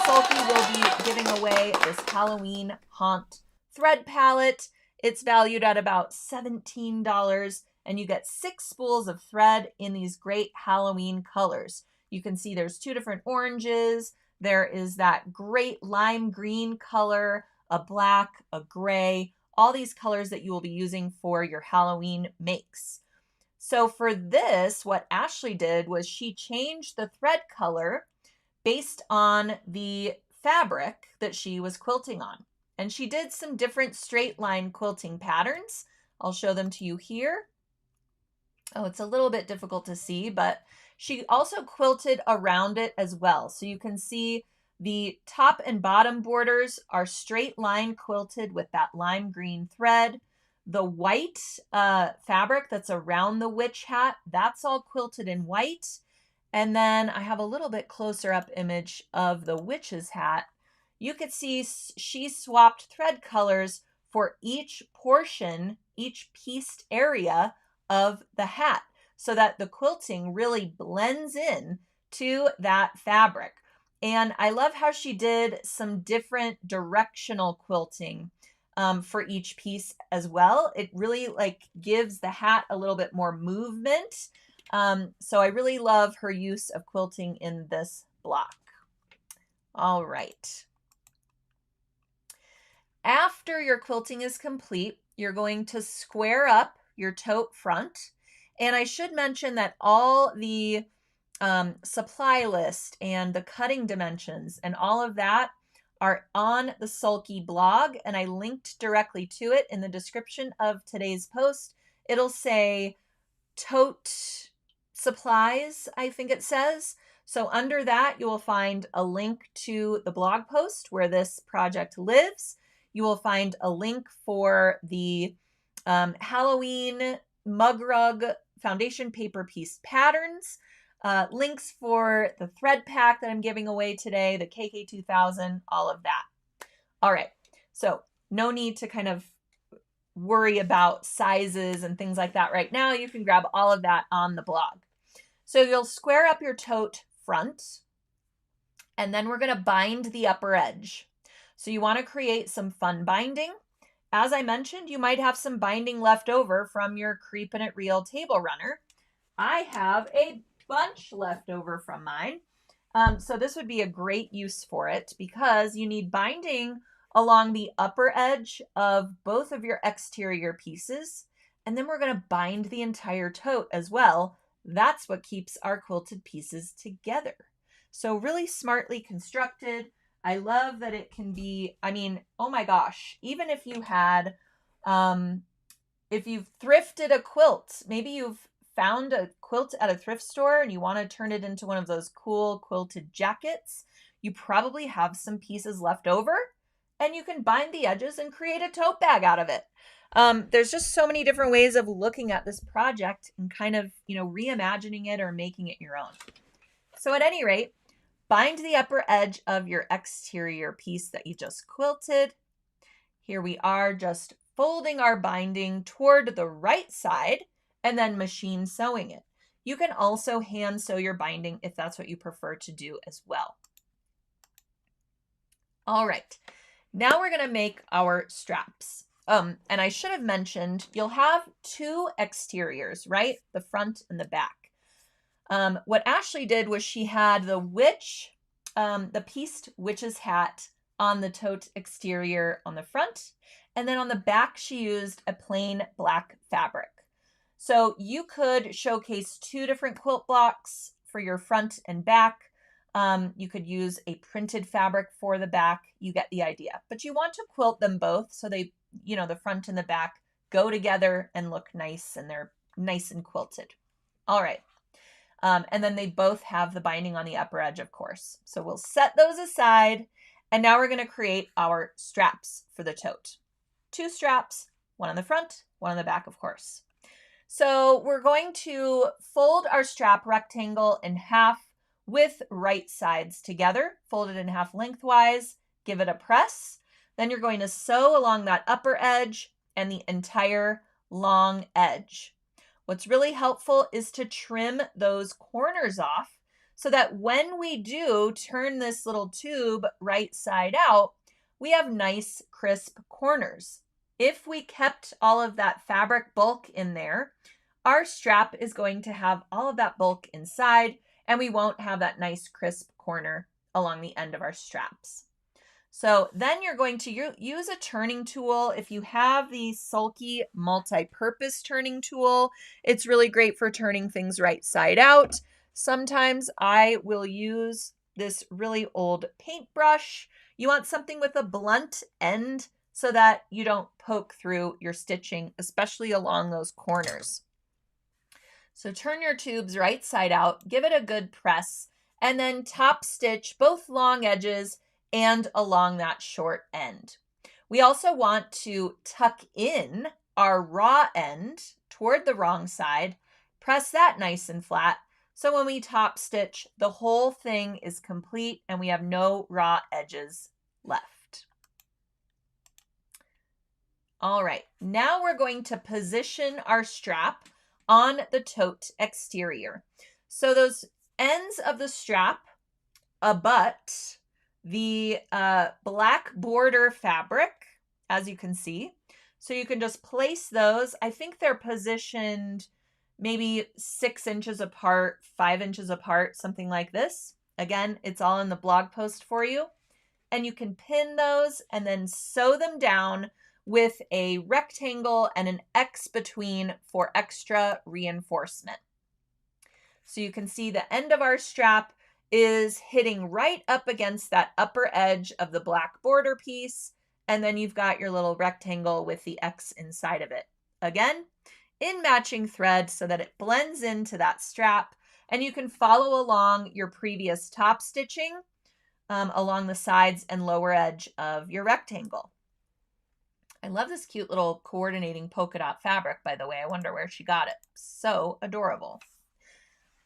Sulky will be giving away this Halloween Haunt thread palette. It's valued at about $17, and you get 6 spools of thread in these great Halloween colors. You can see there's 2 different oranges. There is that great lime green color, a black, a gray, all these colors that you will be using for your Halloween makes. So for this, what Ashley did was she changed the thread color based on the fabric that she was quilting on. And she did some different straight line quilting patterns. I'll show them to you here. Oh, it's a little bit difficult to see, but she also quilted around it as well. So you can see the top and bottom borders are straight line quilted with that lime green thread. The white fabric that's around the witch hat, that's all quilted in white. And then I have a little bit closer up image of the witch's hat. You could see she swapped thread colors for each portion, each pieced area of the hat, so that the quilting really blends in to that fabric. And I love how she did some different directional quilting for each piece as well. It really gives the hat a little bit more movement. So I really love her use of quilting in this block. All right. After your quilting is complete, you're going to square up your tote front. And I should mention that all the supply list and the cutting dimensions and all of that are on the Sulky blog, and I linked directly to it in the description of today's post. It'll say tote supplies, I think it says. So under that, you will find a link to the blog post where this project lives. You will find a link for the Halloween mug rug foundation paper piece patterns, links for the thread pack that I'm giving away today, the KK2000, all of that. All right, so no need to kind of worry about sizes and things like that right now. You can grab all of that on the blog. So you'll square up your tote front, and then we're going to bind the upper edge. So you want to create some fun binding. As I mentioned, you might have some binding left over from your Creepin' It Real table runner. I have a bunch left over from mine. So this would be a great use for it, because you need binding along the upper edge of both of your exterior pieces. And then we're going to bind the entire tote as well. That's what keeps our quilted pieces together. So really smartly constructed. I love that it can be, I mean, oh my gosh, even if you had, if you've thrifted a quilt, maybe you've found a quilt at a thrift store and you want to turn it into one of those cool quilted jackets, you probably have some pieces left over and you can bind the edges and create a tote bag out of it. There's just so many different ways of looking at this project and kind of, reimagining it or making it your own. So at any rate, bind the upper edge of your exterior piece that you just quilted. Here we are just folding our binding toward the right side and then machine sewing it. You can also hand sew your binding if that's what you prefer to do as well. All right, now we're going to make our straps. And I should have mentioned, you'll have two exteriors, right? The front and the back. What Ashley did was she had the pieced witch's hat on the tote exterior on the front, and then on the back she used a plain black fabric. So you could showcase two different quilt blocks for your front and back. You could use a printed fabric for the back. You get the idea. But you want to quilt them both so they, the front and the back go together and look nice, and they're nice and quilted. All right. And then they both have the binding on the upper edge, of course. So we'll set those aside. And now we're going to create our straps for the tote. Two straps, one on the front, one on the back, of course. So we're going to fold our strap rectangle in half with right sides together, fold it in half lengthwise, give it a press. Then you're going to sew along that upper edge and the entire long edge. What's really helpful is to trim those corners off so that when we do turn this little tube right side out, we have nice crisp corners. If we kept all of that fabric bulk in there, our strap is going to have all of that bulk inside, and we won't have that nice crisp corner along the end of our straps. So then you're going to use a turning tool. If you have the Sulky multi-purpose turning tool, it's really great for turning things right side out. Sometimes I will use this really old paintbrush. You want something with a blunt end so that you don't poke through your stitching, especially along those corners. So turn your tubes right side out, give it a good press, and then top stitch both long edges and along that short end. We also want to tuck in our raw end toward the wrong side, press that nice and flat, so when we top stitch, the whole thing is complete and we have no raw edges left. All right, now we're going to position our strap on the tote exterior. So those ends of the strap abut the black border fabric, as you can see. So you can just place those. I think they're positioned maybe 6 inches apart, 5 inches apart, something like this. Again, it's all in the blog post for you. And you can pin those and then sew them down with a rectangle and an X between for extra reinforcement. So you can see the end of our strap is hitting right up against that upper edge of the black border piece. And then you've got your little rectangle with the X inside of it. Again, in matching thread so that it blends into that strap. And you can follow along your previous top stitching along the sides and lower edge of your rectangle. I love this cute little coordinating polka dot fabric, by the way. I wonder where she got it. So adorable.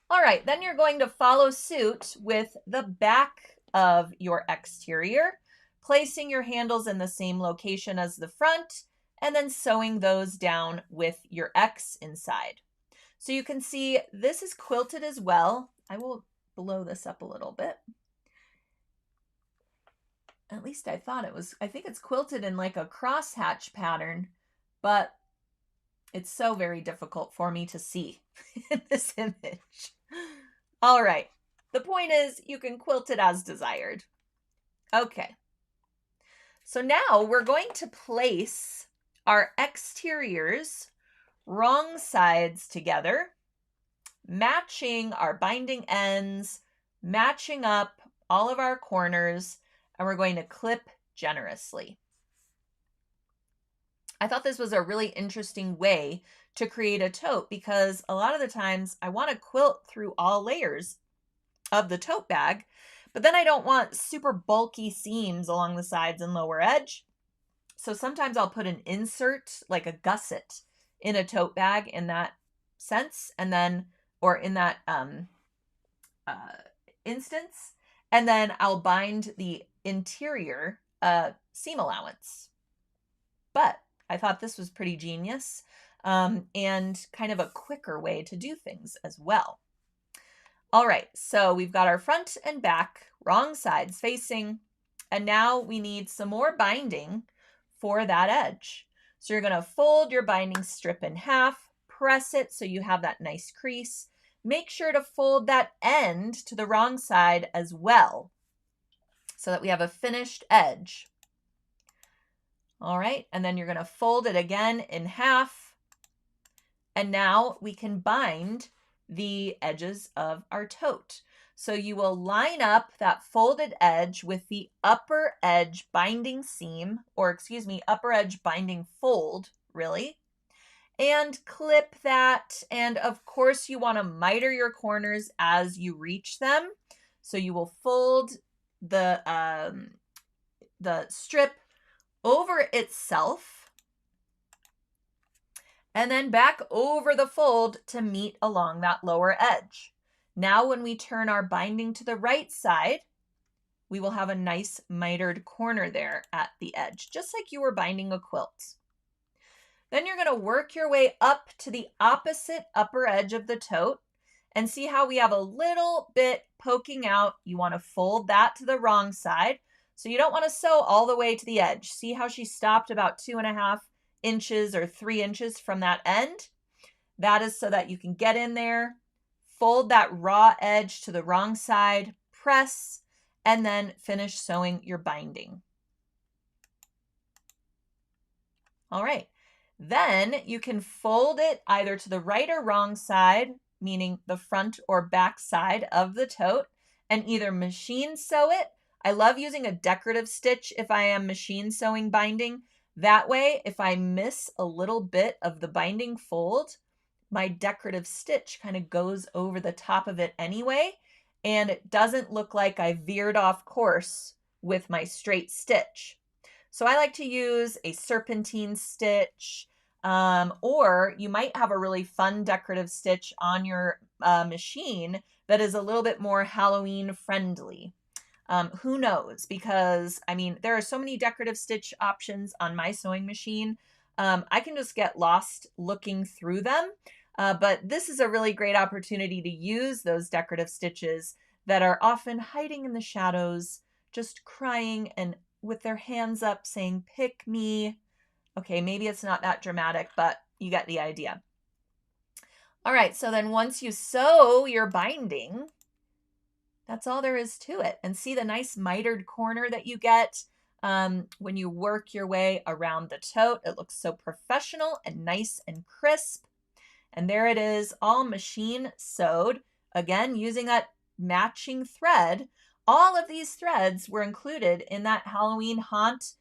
All right, then you're going to follow suit with the back of your exterior, placing your handles in the same location as the front, and then sewing those down with your X inside. So you can see this is quilted as well. I will blow this up a little bit. At least I thought it was. I think it's quilted in like a crosshatch pattern, but it's so very difficult for me to see in this image. All right. The point is you can quilt it as desired. Okay. So now we're going to place our exteriors wrong sides together, matching our binding ends matching up all of our corners, and we're going to clip generously. I thought this was a really interesting way to create a tote because a lot of the times I want to quilt through all layers of the tote bag, but then I don't want super bulky seams along the sides and lower edge. So sometimes I'll put an insert, like a gusset, in a tote bag in that sense, and then, or in that instance, and then I'll bind the interior seam allowance. But I thought this was pretty genius and kind of a quicker way to do things as well. All right, so we've got our front and back, wrong sides facing, and now we need some more binding for that edge. So you're going to fold your binding strip in half, press it so you have that nice crease. Make sure to fold that end to the wrong side as well so that we have a finished edge. All right, and then you're going to fold it again in half, and now we can bind the edges of our tote. So you will line up that folded edge with the upper edge binding seam, or excuse me, upper edge binding fold, really, and clip that. And of course you want to miter your corners as you reach them. So you will fold the strip over itself and then back over the fold to meet along that lower edge. Now when we turn our binding to the right side, we will have a nice mitered corner there at the edge, just like you were binding a quilt. Then you're going to work your way up to the opposite upper edge of the tote and see how we have a little bit poking out. You want to fold that to the wrong side. So you don't want to sew all the way to the edge. See how she stopped about 2.5 inches or 3 inches from that end? That is so that you can get in there, fold that raw edge to the wrong side, press, and then finish sewing your binding. All right. Then you can fold it either to the right or wrong side, meaning the front or back side of the tote, and either machine sew it. I love using a decorative stitch if I am machine sewing binding. That way, if I miss a little bit of the binding fold, my decorative stitch kind of goes over the top of it anyway, and it doesn't look like I veered off course with my straight stitch. So I like to use a serpentine stitch, or you might have a really fun decorative stitch on your machine that is a little bit more Halloween friendly. Who knows? Because I mean, there are so many decorative stitch options on my sewing machine. I can just get lost looking through them. But this is a really great opportunity to use those decorative stitches that are often hiding in the shadows, just crying and with their hands up saying, "Pick me." Okay, maybe it's not that dramatic, but you get the idea. All right, so then once you sew your binding, that's all there is to it. And see the nice mitered corner that you get when you work your way around the tote. It looks so professional and nice and crisp. And there it is, all machine sewed. Again, using that matching thread. All of these threads were included in that Halloween Haunt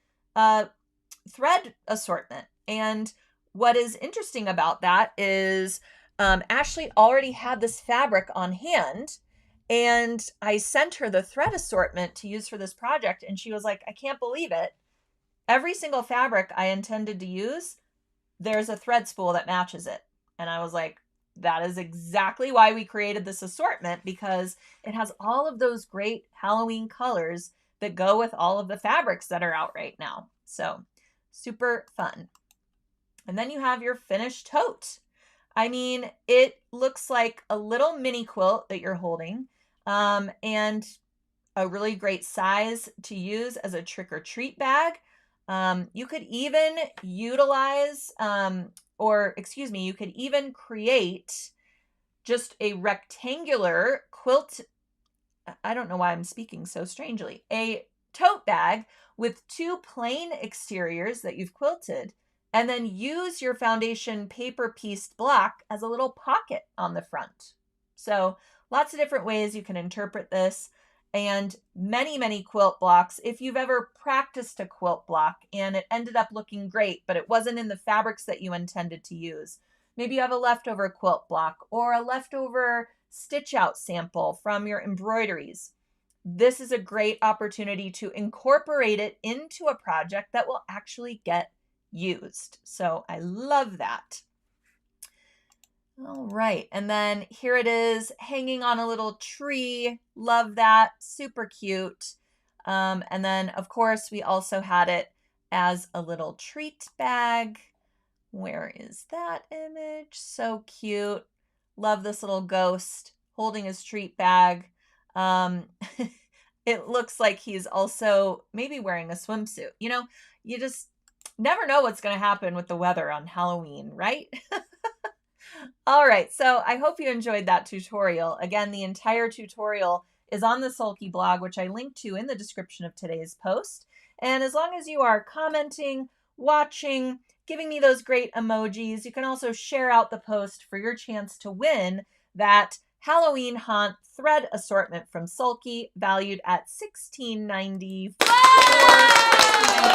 thread assortment. And what is interesting about that is Ashley already had this fabric on hand, and I sent her the thread assortment to use for this project, and she was like, "I can't believe it. Every single fabric I intended to use, there's a thread spool that matches it." And I was like, that is exactly why we created this assortment, because it has all of those great Halloween colors that go with all of the fabrics that are out right now. So super fun. And then you have your finished tote. I mean, it looks like a little mini quilt that you're holding, and a really great size to use as a trick-or-treat bag. You could even utilize, you could even create just a rectangular quilt. I don't know why I'm speaking so strangely. A tote bag with 2 plain exteriors that you've quilted, and then use your foundation paper pieced block as a little pocket on the front. So Lots of different ways you can interpret this, and many, many quilt blocks. If you've ever practiced a quilt block and it ended up looking great, but it wasn't in the fabrics that you intended to use. Maybe you have a leftover quilt block or a leftover stitch out sample from your embroideries. This is a great opportunity to incorporate it into a project that will actually get used. So I love that. All right, and then here it is hanging on a little tree. Love that, super cute. And then of course we also had it as a little treat bag. Where is that image? So cute. Love this little ghost holding his treat bag. It looks like he's also maybe wearing a swimsuit. You know, you just never know what's going to happen with the weather on Halloween, right? All right, so I hope you enjoyed that tutorial. Again, the entire tutorial is on the Sulky blog, which I linked to in the description of today's post. And as long as you are commenting, watching, giving me those great emojis, you can also share out the post for your chance to win that Halloween Haunt Thread Assortment from Sulky, valued at $16.94, $16.98,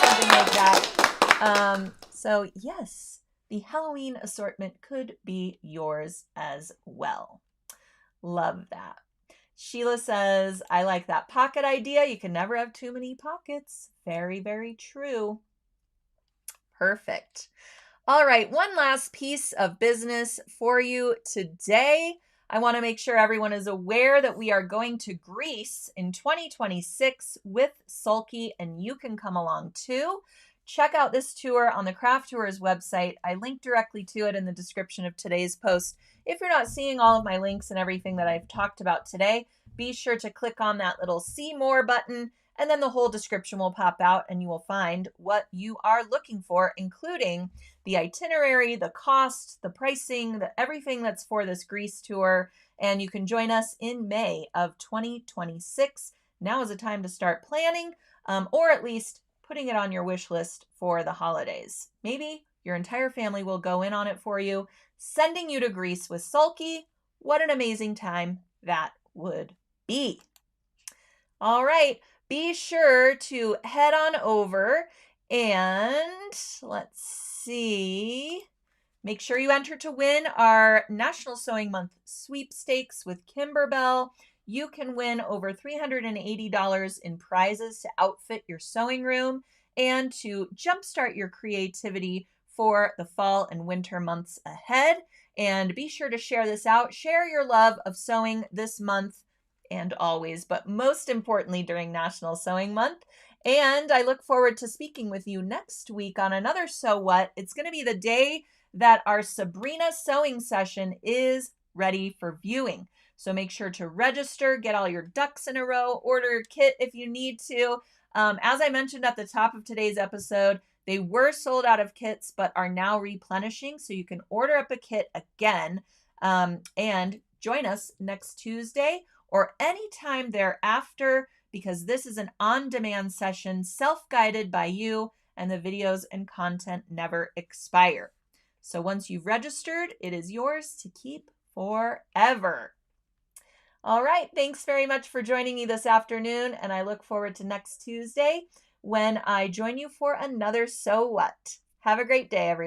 something like that. So yes, the Halloween assortment could be yours as well. Love that. Sheila says, I like that pocket idea. You can never have too many pockets. Very, very true. Perfect. All right, one last piece of business for you today. I want to make sure everyone is aware that we are going to Greece in 2026 with Sulky, and you can come along too. Check out this tour on the Craft Tours website. I link directly to it in the description of today's post. If you're not seeing all of my links and everything that I've talked about today, be sure to click on that little See More button, and then the whole description will pop out and you will find what you are looking for, including the itinerary, the cost, the pricing, everything that's for this Greece tour. And you can join us in May of 2026. Now is the time to start planning, or at least putting it on your wish list for the holidays. Maybe your entire family will go in on it for you, sending you to Greece with Sulky. What an amazing time that would be. All right, be sure to head on over and let's see. Make sure you enter to win our National Sewing Month sweepstakes with Kimberbell. You can win over $380 in prizes to outfit your sewing room and to jumpstart your creativity for the fall and winter months ahead. And be sure to share this out. Share your love of sewing this month and always, but most importantly during National Sewing Month. And I look forward to speaking with you next week on another So What. It's going to be the day that our Sabrina sewing session is ready for viewing. So make sure to register, get all your ducks in a row, order your kit if you need to. As I mentioned at the top of today's episode, they were sold out of kits, but are now replenishing. So you can order up a kit again and join us next Tuesday or anytime thereafter, because this is an on-demand session, self-guided by you, and the videos and content never expire. So once you've registered, it is yours to keep forever. All right, thanks very much for joining me this afternoon, and I look forward to next Tuesday when I join you for another So What. Have a great day, everyone.